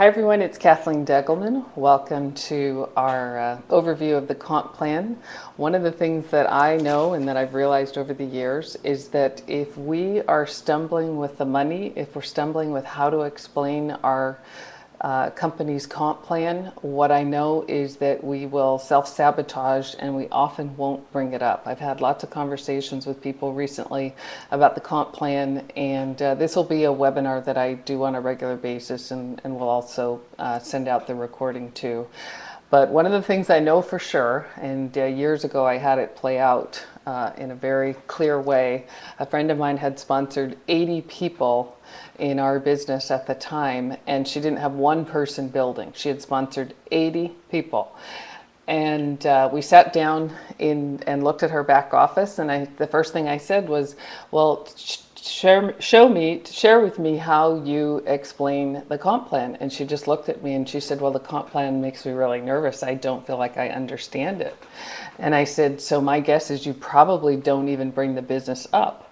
Hi everyone, it's Kathleen Degelman. Welcome to our overview of the comp plan. One of the things that I know and that I've realized over the years is that if we are stumbling with the money, if we're stumbling with how to explain our company's comp plan, what I know is that we will self-sabotage and we often won't bring it up. I've had lots of conversations with people recently about the comp plan, and this will be a webinar that I do on a regular basis, and we'll also send out the recording too. But one of the things I know for sure, and years ago I had it play out in a very clear way. A friend of mine had sponsored 80 people in our business at the time, and she didn't have one person building. She had sponsored 80 people. And we sat down and looked at her back office, and the first thing I said was, well, share with me how you explain the comp plan. And she just looked at me and she said, well, the comp plan makes me really nervous. I don't feel like I understand it. And I said, so my guess is you probably don't even bring the business up.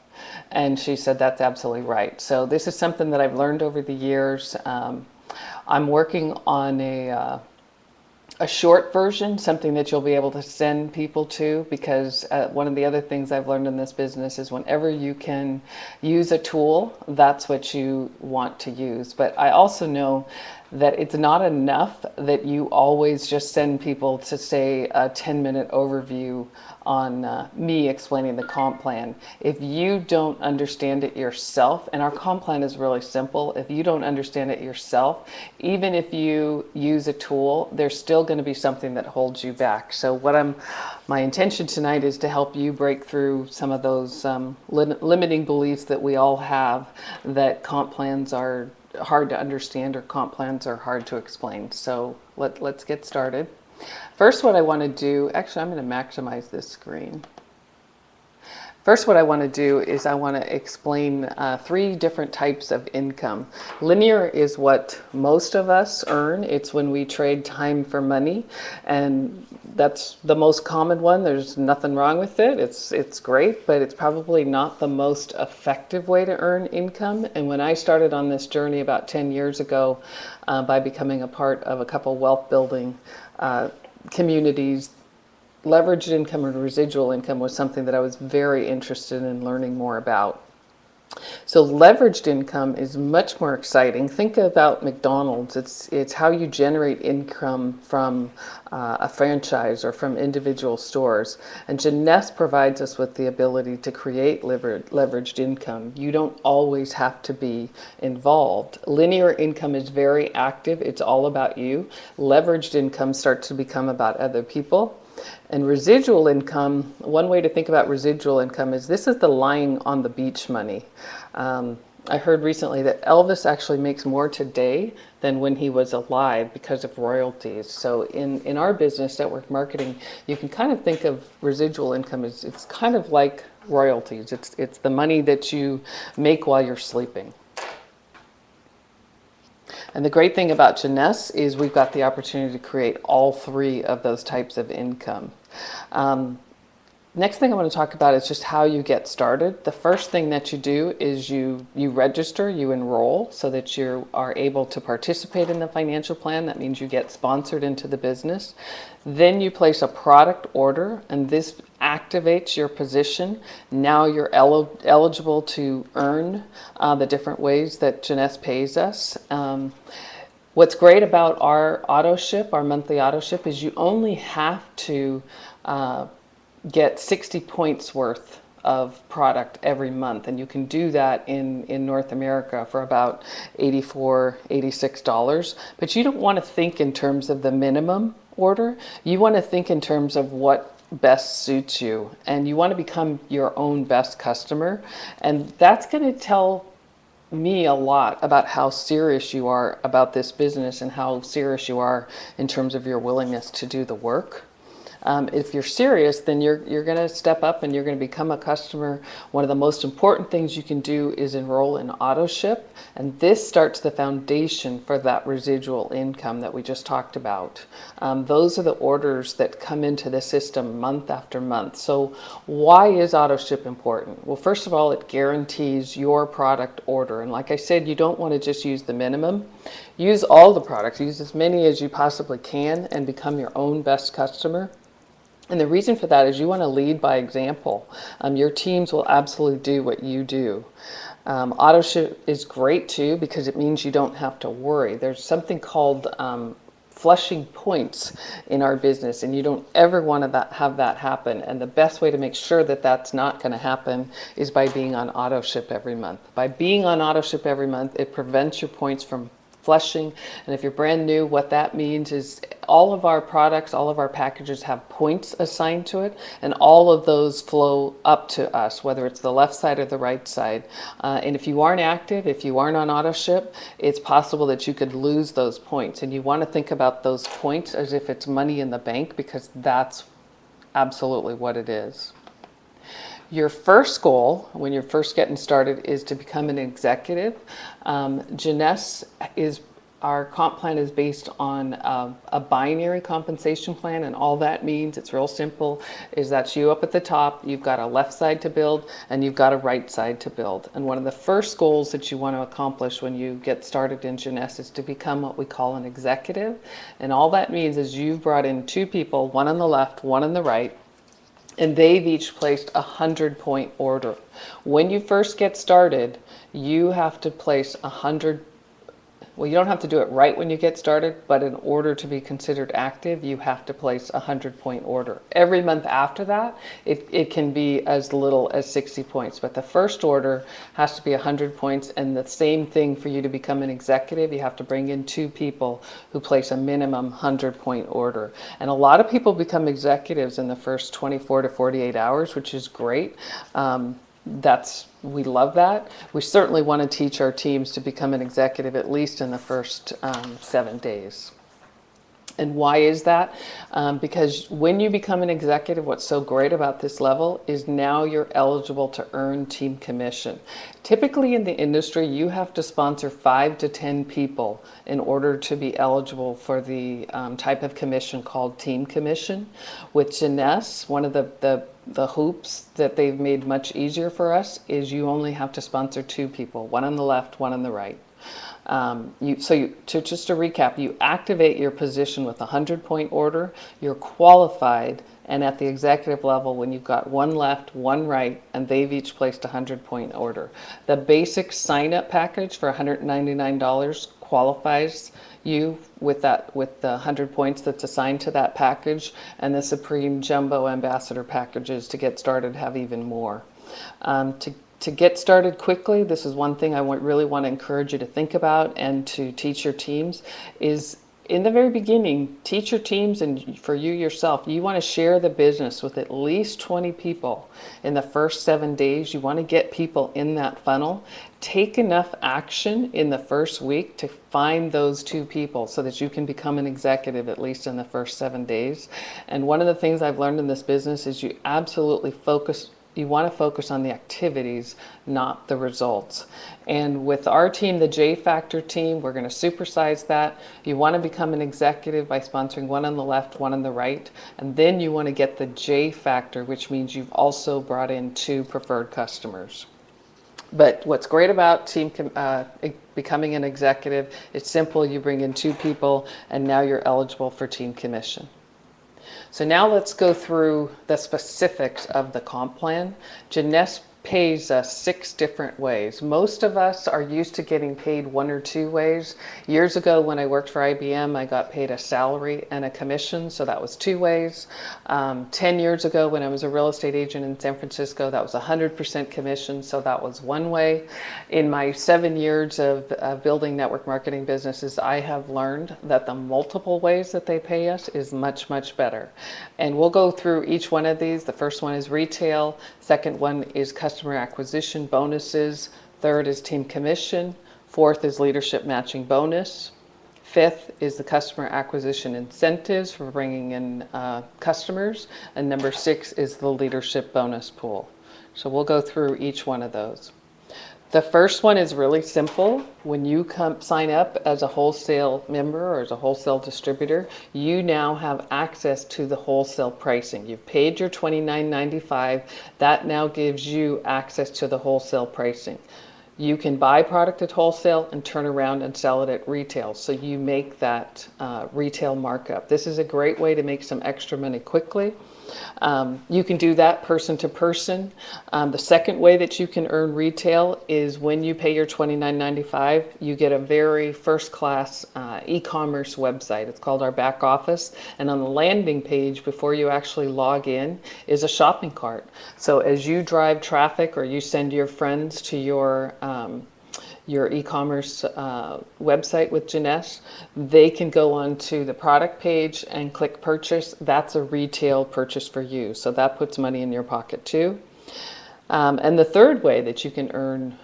And she said, that's absolutely right. So this is something that I've learned over the years. I'm working on a short version, something that you'll be able to send people to, because one of the other things I've learned in this business is whenever you can use a tool, that's what you want to use. But I also know that it's not enough that you always just send people to say a 10-minute overview on me explaining the comp plan. If you don't understand it yourself, and our comp plan is really simple, if you don't understand it yourself, even if you use a tool, there's still going to be something that holds you back. So my intention tonight is to help you break through some of those limiting beliefs that we all have, that comp plans are hard to understand or comp plans are hard to explain. So let's get started. First, what I want to do, actually I'm going to maximize this screen. First, what I want to do is I want to explain three different types of income. Linear is what most of us earn. It's when we trade time for money, and that's the most common one. There's nothing wrong with it. It's great, but it's probably not the most effective way to earn income. And when I started on this journey about 10 years ago, by becoming a part of a couple wealth building communities, leveraged income and residual income was something that I was very interested in learning more about. So leveraged income is much more exciting. Think about McDonald's. It's how you generate income from a franchise or from individual stores. And Jeunesse provides us with the ability to create leveraged income. You don't always have to be involved. Linear income is very active. It's all about you. Leveraged income starts to become about other people. And residual income, one way to think about residual income is this is the lying on the beach money. I heard recently that Elvis actually makes more today than when he was alive because of royalties. So in our business, network marketing, you can kind of think of residual income as it's kind of like royalties. It's the money that you make while you're sleeping. And the great thing about Jeunesse is we've got the opportunity to create all three of those types of income. Next thing I want to talk about is just how you get started. The first thing that you do is you register, you enroll so that you are able to participate in the financial plan. That means you get sponsored into the business. Then you place a product order, and this activates your position. Now you're eligible to earn the different ways that Jeunesse pays us. What's great about our auto ship, our monthly auto ship, is you only have to get 60 points worth of product every month, and you can do that in North America for about $84, $86. But you don't want to think in terms of the minimum order. You want to think in terms of what best suits you, and you want to become your own best customer. And that's going to tell me a lot about how serious you are about this business and how serious you are in terms of your willingness to do the work. If you're serious, then you're going to step up and you're going to become a customer. One of the most important things you can do is enroll in auto ship, and this starts the foundation for that residual income that we just talked about. Those are the orders that come into the system month after month. So why is auto ship important? Well, first of all, it guarantees your product order, and like I said, you don't want to just use the minimum. Use all the products, use as many as you possibly can, and become your own best customer. And the reason for that is you want to lead by example. Your teams will absolutely do what you do. Auto ship is great too because it means you don't have to worry. There's something called flushing points in our business, and you don't ever want to have that happen. And the best way to make sure that that's not going to happen is by being on auto ship every month. By being on auto ship every month, it prevents your points from flushing. And if you're brand new, what that means is all of our products, all of our packages have points assigned to it, and all of those flow up to us, whether it's the left side or the right side. And if you aren't active, if you aren't on auto ship, it's possible that you could lose those points. And you want to think about those points as if it's money in the bank, because that's absolutely what it is. Your first goal when you're first getting started is to become an executive. Jeunesse is our comp plan is based on a binary compensation plan, and all that means, it's real simple, is that you up at the top, you've got a left side to build and you've got a right side to build. And one of the first goals that you want to accomplish when you get started in Jeunesse is to become what we call an executive. And all that means is you've brought in two people, one on the left, one on the right, and they've each placed a 100-point order. When you first get started, you have to place 100. Well, you don't have to do it right when you get started, but in order to be considered active, you have to place a 100-point order. Every month after that, it can be as little as 60 points, but the first order has to be 100 points, and the same thing for you to become an executive. You have to bring in two people who place a minimum 100-point order. And a lot of people become executives in the first 24 to 48 hours, which is great. We love that. We certainly want to teach our teams to become an executive at least in the first 7 days. And why is that? Because when you become an executive, what's so great about this level is now you're eligible to earn team commission. Typically in the industry, you have to sponsor 5 to 10 people in order to be eligible for the type of commission called team commission. With Jeunesse, one of the hoops that they've made much easier for us is you only have to sponsor 2 people, one on the left, one on the right. Just to recap, you activate your position with a 100-point order, you're qualified, and at the executive level, when you've got one left, one right, and they've each placed a 100-point order. The basic sign-up package for $199 qualifies you with the 100 points that's assigned to that package, and the Supreme Jumbo Ambassador packages to get started have even more. To get started quickly, this is one thing I really want to encourage you to think about and to teach your teams is, in the very beginning, teach your teams, and for you yourself, you want to share the business with at least 20 people in the first 7 days. You want to get people in that funnel. Take enough action in the first week to find those 2 people so that you can become an executive at least in the first 7 days. And one of the things I've learned in this business is you want to focus on the activities, not the results. And with our team, the J Factor team, we're going to supersize that. You want to become an executive by sponsoring one on the left, one on the right. And then you want to get the J Factor, which means you've also brought in 2 preferred customers. But what's great about becoming an executive, it's simple. You bring in 2 people, and now you're eligible for team commission. So now let's go through the specifics of the comp plan. Jeunesse pays us 6 different ways. Most of us are used to getting paid 1 or 2 ways. Years ago when I worked for IBM, I got paid a salary and a commission, so that was 2 ways. 10 years ago when I was a real estate agent in San Francisco, that was 100% commission, so that was 1 way. In my 7 years of building network marketing businesses, I have learned that the multiple ways that they pay us is much, much better. And we'll go through each one of these. The first one is retail. Second one is customer acquisition bonuses. Third is team commission. Fourth is leadership matching bonus. Fifth is the customer acquisition incentives for bringing in customers. And number 6 is the leadership bonus pool. So we'll go through each one of those. The first one is really simple. When you sign up as a wholesale member or as a wholesale distributor, you now have access to the wholesale pricing. You've paid your $29.95. That now gives you access to the wholesale pricing. You can buy product at wholesale and turn around and sell it at retail. So you make that retail markup. This is a great way to make some extra money quickly. You can do that person to person. The second way that you can earn retail is when you pay your $29.95, you get a very first-class e-commerce website. It's called our back office. And on the landing page, before you actually log in, is a shopping cart. So as you drive traffic or you send your friends to your e-commerce website with Jeunesse, they can go onto the product page and click purchase. That's a retail purchase for you. So that puts money in your pocket too. And the third way that you can earn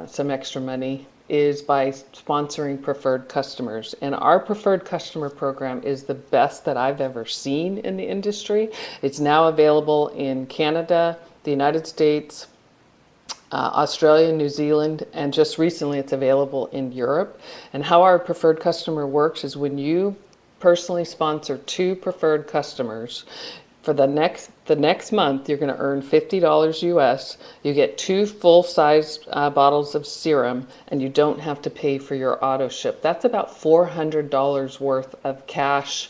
some extra money is by sponsoring preferred customers. And our preferred customer program is the best that I've ever seen in the industry. It's now available in Canada, the United States, Australia, New Zealand, and just recently it's available in Europe. And how our preferred customer works is when you personally sponsor 2 preferred customers, for the next month you're going to earn $50 US. You get 2 full-size bottles of serum, and you don't have to pay for your auto ship. That's about $400 worth of cash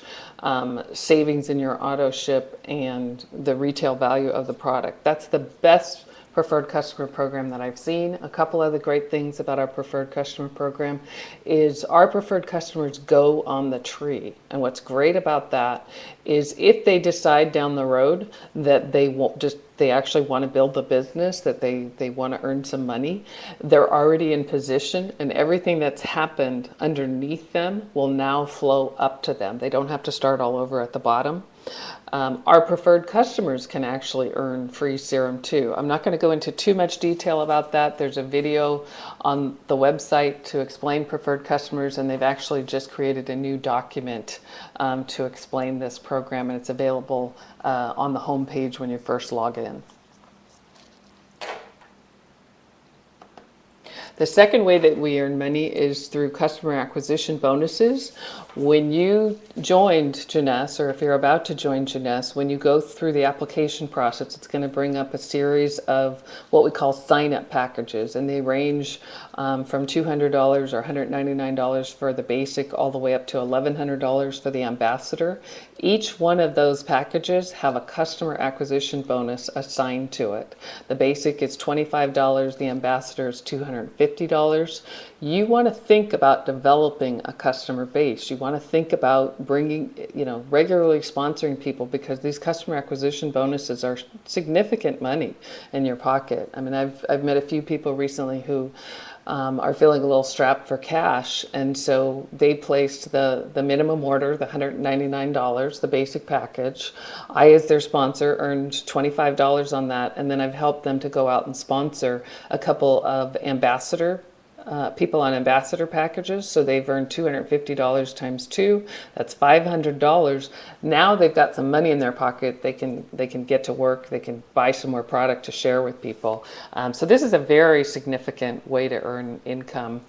savings in your auto ship and the retail value of the product. That's the best preferred customer program that I've seen. A couple other great things about our preferred customer program is our preferred customers go on the tree. And what's great about that is if they decide down the road that they actually want to build a business, that they want to earn some money, they're already in position, and everything that's happened underneath them will now flow up to them. They don't have to start all over at the bottom. Our preferred customers can actually earn free serum too. I'm not going to go into too much detail about that. There's a video on the website to explain preferred customers, and they've actually just created a new document to explain this program, and it's available on the home page when you first log in. The second way that we earn money is through customer acquisition bonuses. When you joined Jeunesse, or if you're about to join Jeunesse, when you go through the application process, it's going to bring up a series of what we call sign-up packages, and they range from $200 or $199 for the basic all the way up to $1,100 for the ambassador. Each one of those packages have a customer acquisition bonus assigned to it. The basic is $25, the ambassador is $250. You want to think about developing a customer base. You want to think about bringing, regularly sponsoring people, because these customer acquisition bonuses are significant money in your pocket. I mean, I've met a few people recently who are feeling a little strapped for cash, and so they placed the minimum order, the $199, the basic package. I, as their sponsor, earned $25 on that, and then I've helped them to go out and sponsor a couple of people on ambassador packages, so they've earned $250 times 2. That's $500. Now they've got some money in their pocket. They can get to work. They can buy some more product to share with people. So this is a very significant way to earn income.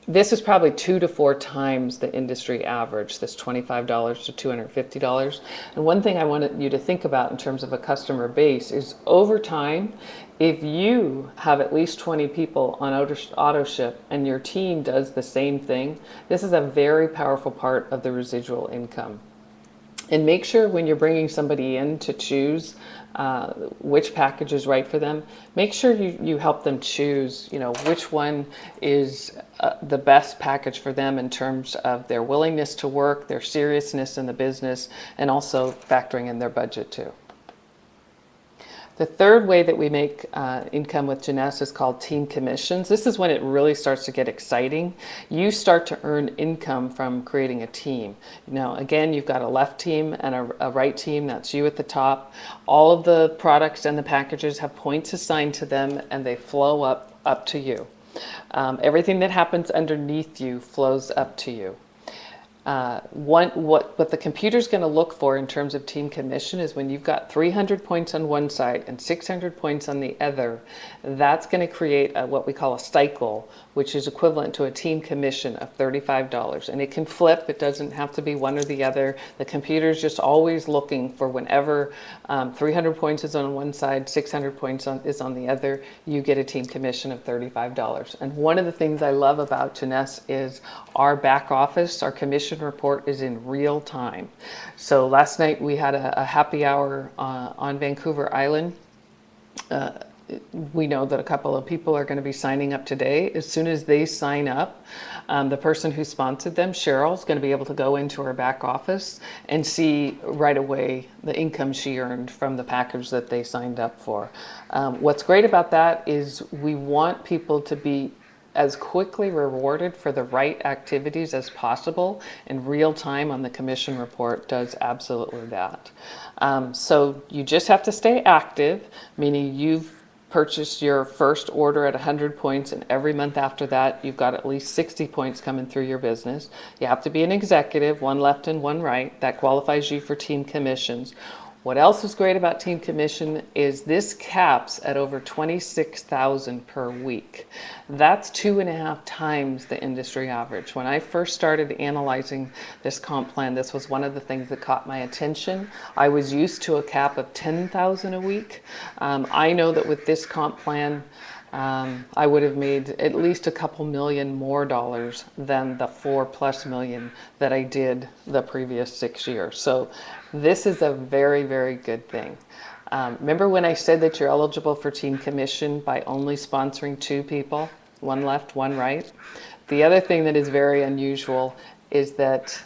This is probably 2 to 4 times the industry average, this $25 to $250. And one thing I want you to think about in terms of a customer base is, over time, if you have at least 20 people on auto ship and your team does the same thing, this is a very powerful part of the residual income. And make sure when you're bringing somebody in to choose which package is right for them, make sure you help them choose, which one is the best package for them in terms of their willingness to work, their seriousness in the business, and also factoring in their budget too. The third way that we make income with Jeunesse is called team commissions. This is when it really starts to get exciting. You start to earn income from creating a team. Now, again, you've got a left team and a right team. That's you at the top. All of the products and the packages have points assigned to them, and they flow up to you. Everything that happens underneath you flows up to you. What the computer's going to look for in terms of team commission is when you've got 300 points on one side and 600 points on the other, that's going to create what we call a cycle, which is equivalent to a team commission of $35. And it can flip. It doesn't have to be one or the other. The computer's just always looking for whenever 300 points is on one side, 600 points is on the other, you get a team commission of $35. And one of the things I love about Jeunesse is our back office, our commission report is in real time. So last night we had a happy hour on Vancouver Island. We know that a couple of people are going to be signing up today. As soon as they sign up, the person who sponsored them, Cheryl, is going to be able to go into her back office and see right away the income she earned from the package that they signed up for. What's great about that is we want people to be as quickly rewarded for the right activities as possible, and real time on the commission report does absolutely that. So you just have to stay active, meaning you've purchased your first order at 100 points, and every month after that you've got at least 60 points coming through your business. You have to be an executive, one left and one right. That qualifies you for team commissions. What else is great about team commission is this caps at over $26,000 per week. That's 2.5 times the industry average. When I first started analyzing this comp plan, this was one of the things that caught my attention. I was used to a cap of $10,000 a week. I know that with this comp plan, I would have made at least a couple million more dollars than the $4+ million that I did the previous 6 years. So this is a very, very good thing. Remember when I said that you're eligible for team commission by only sponsoring 2 people, one left, one right? The other thing that is very unusual is that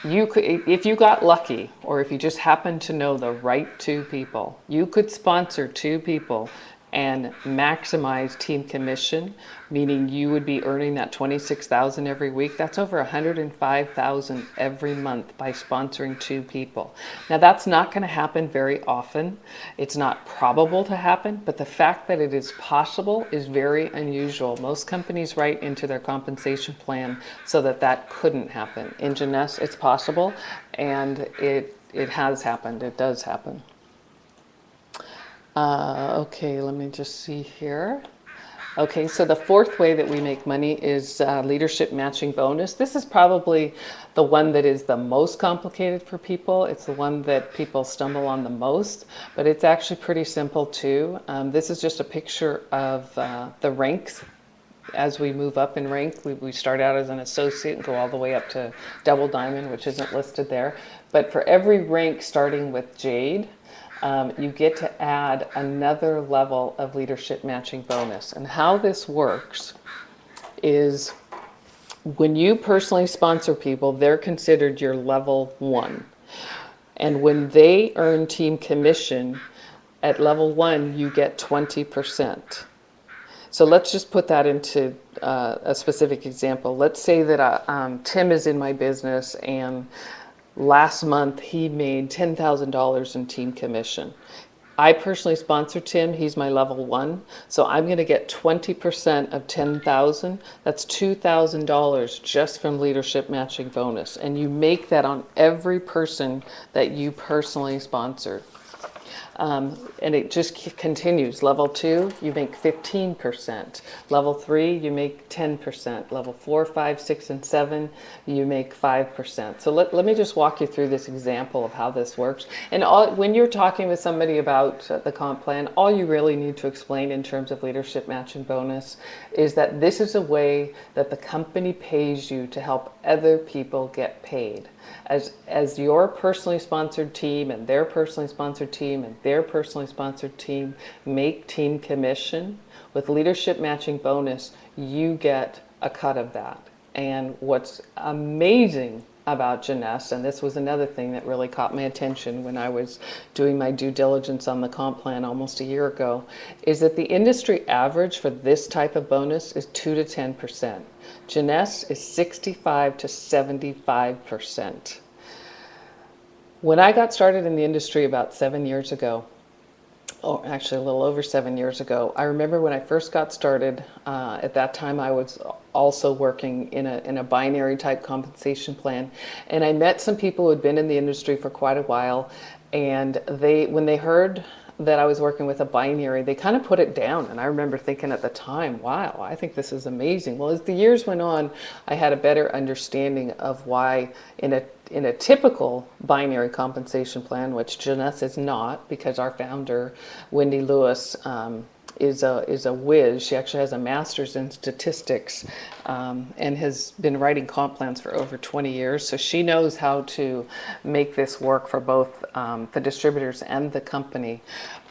you could, if you got lucky, or if you just happened to know the right 2 people, you could sponsor 2 people and maximize team commission, meaning you would be earning that $26,000 every week. That's over $105,000 every month by sponsoring 2 people. Now that's not going to happen very often. It's not probable to happen, but the fact that it is possible is very unusual. Most companies write into their compensation plan so that that couldn't happen. In Jeunesse, it's possible, and it has happened. It does happen. Okay, let me just see here. Okay, so the 4th way that we make money is leadership matching bonus. This is probably the one that is the most complicated for people. It's the one that people stumble on the most, but it's actually pretty simple too. This is just a picture of the ranks. As we move up in rank, we start out as an associate and go all the way up to double diamond, which isn't listed there. But for every rank starting with jade, you get to add another level of leadership matching bonus. And how this works is when you personally sponsor people, they're considered your level 1. And when they earn team commission at level 1, you get 20%. So let's just put that into a specific example. Let's say that Tim is in my business, and last month he made $10,000 in team commission. I personally sponsored Tim. He's my level 1. So I'm going to get 20% of $10,000. That's $2,000 just from leadership matching bonus. And you make that on every person that you personally sponsor. And it just continues. Level 2, you make 15%. Level 3, you make 10%. Level 4, 5, 6, and 7, you make 5%. So let me just walk you through this example of how this works. And when you're talking with somebody about the comp plan, all you really need to explain in terms of leadership match and bonus is that this is a way that the company pays you to help other people get paid. As your personally sponsored team and their personally sponsored team and their personally sponsored team make team commission, with leadership matching bonus, you get a cut of that. And what's amazing about Jeunesse, and this was another thing that really caught my attention when I was doing my due diligence on the comp plan almost a year ago, is that the industry average for this type of bonus is 2 to 10%. Jeunesse is 65 to 75%. When I got started in the industry about 7 years ago, oh, actually a little over 7 years ago. I remember when I first got started, at that time I was also working in a binary type compensation plan. And I met some people who had been in the industry for quite a while. And when they heard that I was working with a binary, they kind of put it down. And I remember thinking at the time, wow, I think this is amazing. Well, as the years went on, I had a better understanding of why in a typical binary compensation plan, which Jeunesse is not, because our founder, Wendy Lewis, is a whiz. She actually has a master's in statistics, and has been writing comp plans for over 20 years. So she knows how to make this work for both the distributors and the company.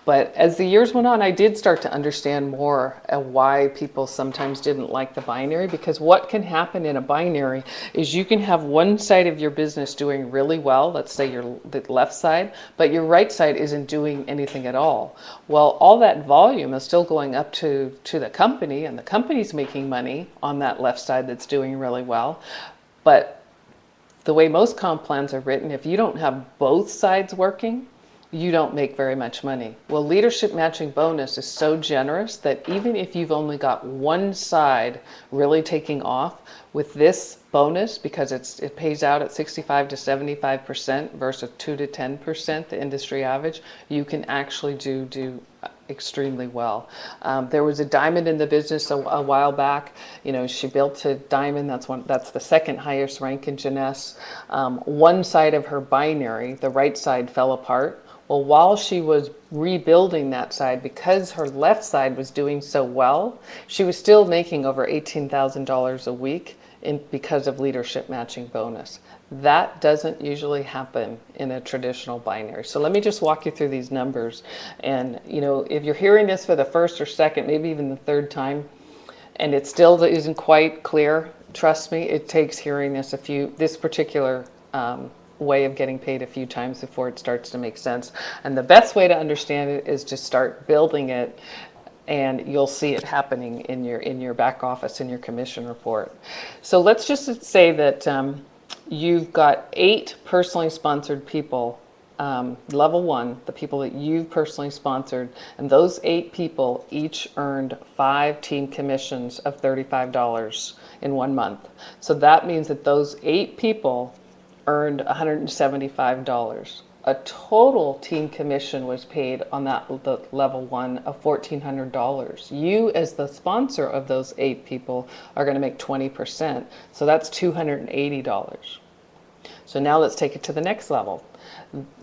But as the years went on, I did start to understand more why people sometimes didn't like the binary, because what can happen in a binary is you can have one side of your business doing really well, let's say the left side, but your right side isn't doing anything at all. Well, all that volume is still going up to the company, and the company's making money on that left side that's doing really well. But the way most comp plans are written, if you don't have both sides working, you don't make very much money. Well, leadership matching bonus is so generous that even if you've only got one side really taking off with this bonus, because it pays out at 65 to 75% versus 2 to 10%, the industry average, you can actually do extremely well. There was a diamond in the business a while back. You know, she built a diamond. That's the second highest rank in Jeunesse. One side of her binary, the right side, fell apart. Well, while she was rebuilding that side, because her left side was doing so well, she was still making over $18,000 a week because of leadership matching bonus. That doesn't usually happen in a traditional binary. So let me just walk you through these numbers. And you know, if you're hearing this for the first or second, maybe even the third time, and it still isn't quite clear, trust me, it takes hearing this particular way of getting paid a few times before it starts to make sense. And the best way to understand it is to start building it, and you'll see it happening in your back office, in your commission report. So let's just say that you've got 8 personally sponsored people, level 1, the people that you've personally sponsored, and those 8 people each earned 5 team commissions of $35 in 1 month. So that means that those 8 people earned $175. A total team commission was paid on the level 1 of $1,400. You, as the sponsor of those 8 people, are going to make 20%. So that's $280. So now let's take it to the next level.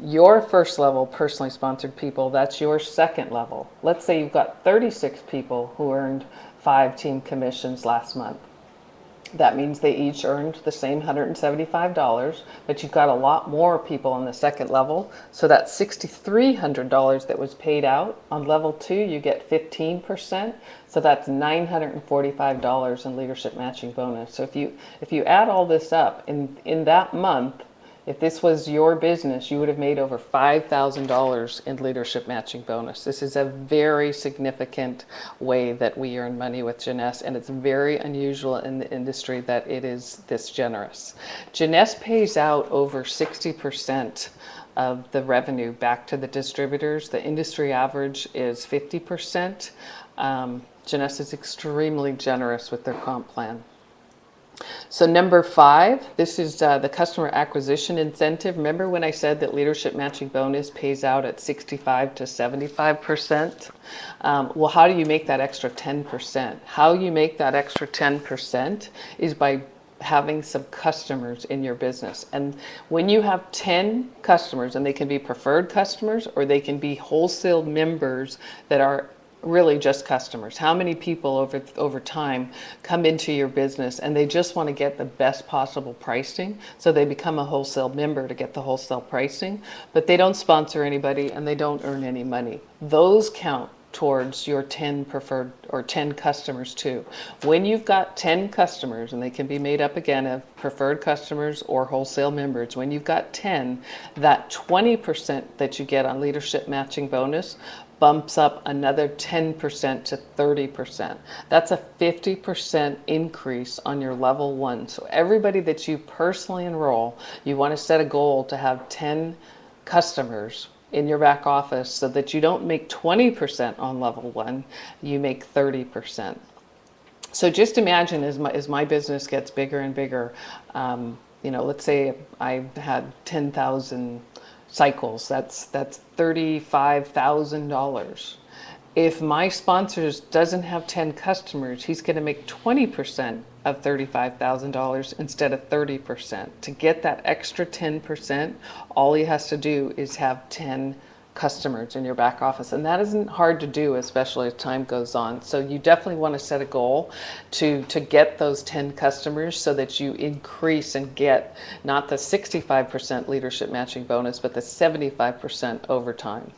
Your first level personally sponsored people, that's your second level. Let's say you've got 36 people who earned 5 team commissions last month. That means they each earned the same $175, but you've got a lot more people on the second level. So that $6,300 that was paid out on level 2, you get 15%. So that's $945 in leadership matching bonus. So if you add all this up in that month, if this was your business, you would have made over $5,000 in leadership matching bonus. This is a very significant way that we earn money with Jeunesse, and it's very unusual in the industry that it is this generous. Jeunesse pays out over 60% of the revenue back to the distributors. The industry average is 50%. Jeunesse is extremely generous with their comp plan. So number 5, this is the customer acquisition incentive. Remember when I said that leadership matching bonus pays out at 65 to 75%? Well, how do you make that extra 10%? How you make that extra 10% is by having some customers in your business. And when you have 10 customers, and they can be preferred customers or they can be wholesale members that are really just customers. How many people over time come into your business and they just want to get the best possible pricing, so they become a wholesale member to get the wholesale pricing, but they don't sponsor anybody and they don't earn any money. Those count towards your 10 preferred or 10 customers too. When you've got 10 customers, and they can be made up again of preferred customers or wholesale members, when you've got 10, that 20% that you get on leadership matching bonus bumps up another 10% to 30%. That's a 50% increase on your level 1. So everybody that you personally enroll, you want to set a goal to have 10 customers in your back office so that you don't make 20% on level 1, you make 30%. So just imagine as my business gets bigger and bigger, let's say I had 10,000 cycles, that's $35,000. If my sponsors doesn't have 10 customers, he's going to make 20% of $35,000 instead of 30%. To get that extra 10%, all he has to do is have 10 customers in your back office. And that isn't hard to do, especially as time goes on. So you definitely want to set a goal to get those 10 customers so that you increase and get not the 65% leadership matching bonus, but the 75% over time.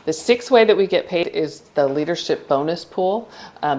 The sixth way that we get paid is the leadership bonus pool.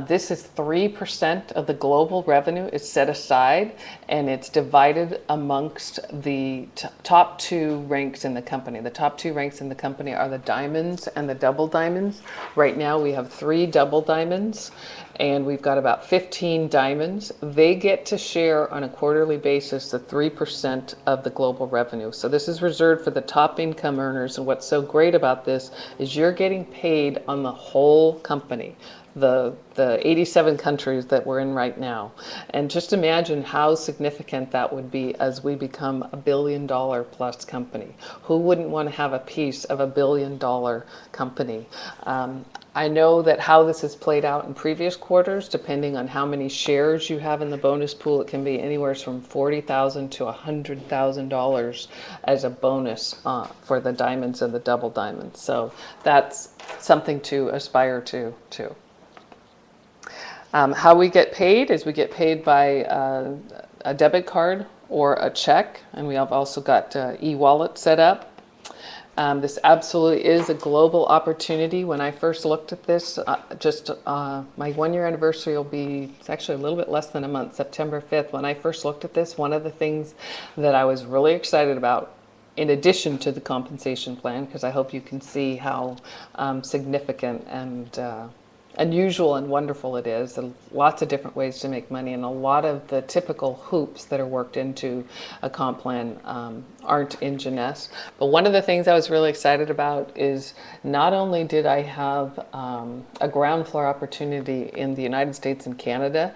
This is 3% of the global revenue is set aside, and it's divided amongst the top 2 ranks in the company. The top 2 ranks in the company are the diamonds and the double diamonds. Right now we have 3 double diamonds, and we've got about 15 diamonds. They get to share on a quarterly basis the 3% of the global revenue. So this is reserved for the top income earners, and what's so great about this is you're getting paid on the whole company, the 87 countries that we're in right now. And just imagine how significant that would be as we become a $1 billion plus company. Who wouldn't want to have a piece of a $1 billion company? I know that how this has played out in previous quarters, depending on how many shares you have in the bonus pool, it can be anywhere from $40,000 to $100,000 as a bonus for the diamonds and the double diamonds. So that's something to aspire to too. How we get paid is we get paid by a debit card or a check, and we have also got e-wallet set up. This absolutely is a global opportunity. When I first looked at this, my 1-year anniversary will be, it's actually a little bit less than a month, September 5th. When I first looked at this, one of the things that I was really excited about, in addition to the compensation plan, because I hope you can see how significant and unusual and wonderful it is. Lots of different ways to make money, and a lot of the typical hoops that are worked into a comp plan aren't in Jeunesse. But one of the things I was really excited about is not only did I have a ground floor opportunity in the United States and Canada,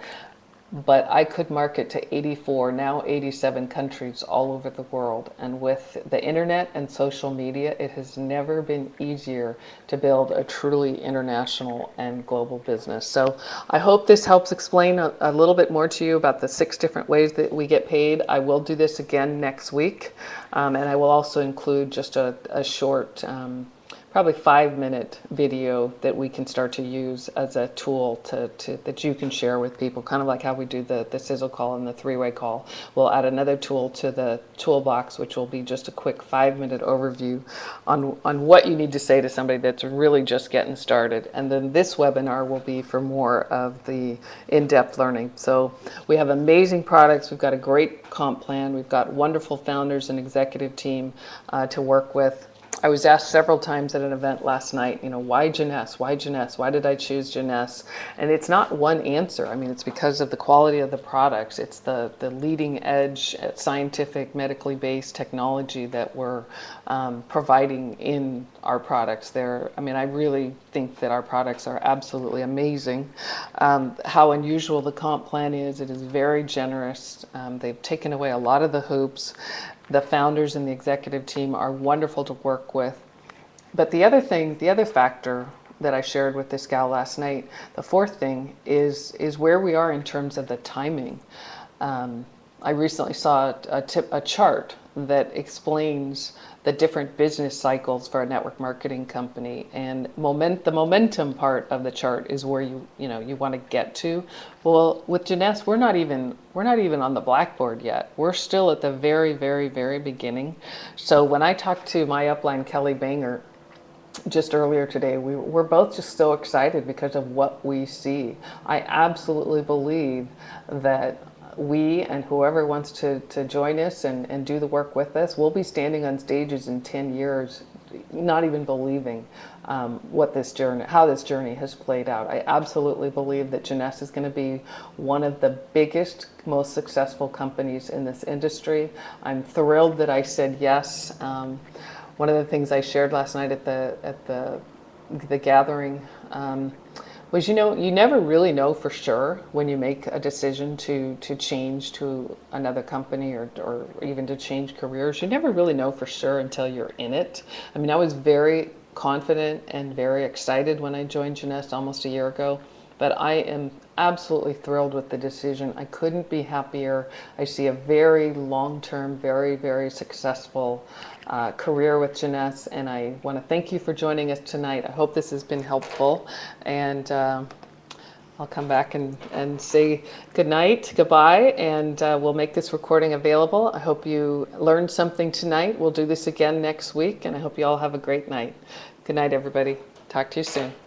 but I could market to 84, now 87 countries all over the world. And with the internet and social media, it has never been easier to build a truly international and global business. So I hope this helps explain a little bit more to you about the 6 different ways that we get paid. I will do this again next week. And I will also include just a short, probably 5-minute video that we can start to use as a tool that you can share with people, kind of like how we do the sizzle call and the 3-way call. We'll add another tool to the toolbox, which will be just a quick 5-minute overview on what you need to say to somebody that's really just getting started. And then this webinar will be for more of the in-depth learning. So we have amazing products. We've got a great comp plan. We've got wonderful founders and executive team to work with. I was asked several times at an event last night, why Jeunesse? Why Jeunesse? Why did I choose Jeunesse? And it's not one answer. I mean, it's because of the quality of the products. It's the leading edge scientific, medically based technology that we're providing in our products. I really think that our products are absolutely amazing. How unusual the comp plan is, it is very generous. They've taken away a lot of the hoops. The founders and the executive team are wonderful to work with. But the other factor that I shared with this gal last night, the 4th thing is where we are in terms of the timing. I recently saw a chart that explains the different business cycles for a network marketing company, and the momentum part of the chart is where you want to get to. Well, with Jeunesse, we're not even on the blackboard yet. We're still at the very, very, very beginning. So when I talked to my upline Kelly Banger just earlier today, we're both just so excited because of what we see. I absolutely believe that we and whoever wants to join us and do the work with us, we'll be standing on stages in 10 years, not even believing what this journey, how this journey has played out. I absolutely believe that Jeunesse is going to be one of the biggest, most successful companies in this industry. I'm thrilled that I said yes. One of the things I shared last night at the gathering was, you never really know for sure when you make a decision to change to another company or even to change careers. You never really know for sure until you're in it. I mean, I was very confident and very excited when I joined Jeunesse almost a year ago, but I am absolutely thrilled with the decision. I couldn't be happier. I see a very long-term, very, very successful career with Jeunesse, and I want to thank you for joining us tonight. I hope this has been helpful, and I'll come back and say good night, goodbye, and we'll make this recording available. I hope you learned something tonight. We'll do this again next week, and I hope you all have a great night. Good night, everybody. Talk to you soon.